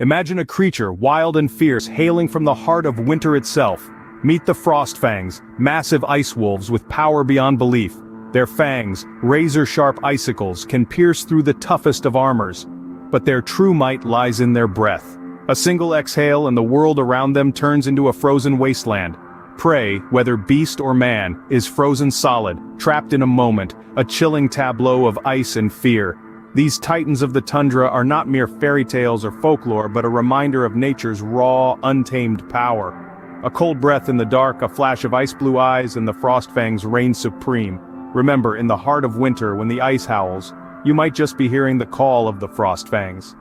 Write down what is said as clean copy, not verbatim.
Imagine a creature wild and fierce hailing from the heart of winter itself. Meet the Frost Fangs, massive ice wolves with power beyond belief. Their fangs, razor-sharp icicles, can pierce through the toughest of armors. But their true might lies in their breath. A single exhale and the world around them turns into a frozen wasteland. Prey, whether beast or man, is frozen solid, trapped in a moment, a chilling tableau of ice and fear. These titans of the tundra are not mere fairy tales or folklore but a reminder of nature's raw, untamed power. A cold breath in the dark, a flash of ice-blue eyes, and the Frost Fangs reign supreme. Remember, in the heart of winter when the ice howls, you might just be hearing the call of the Frost Fangs.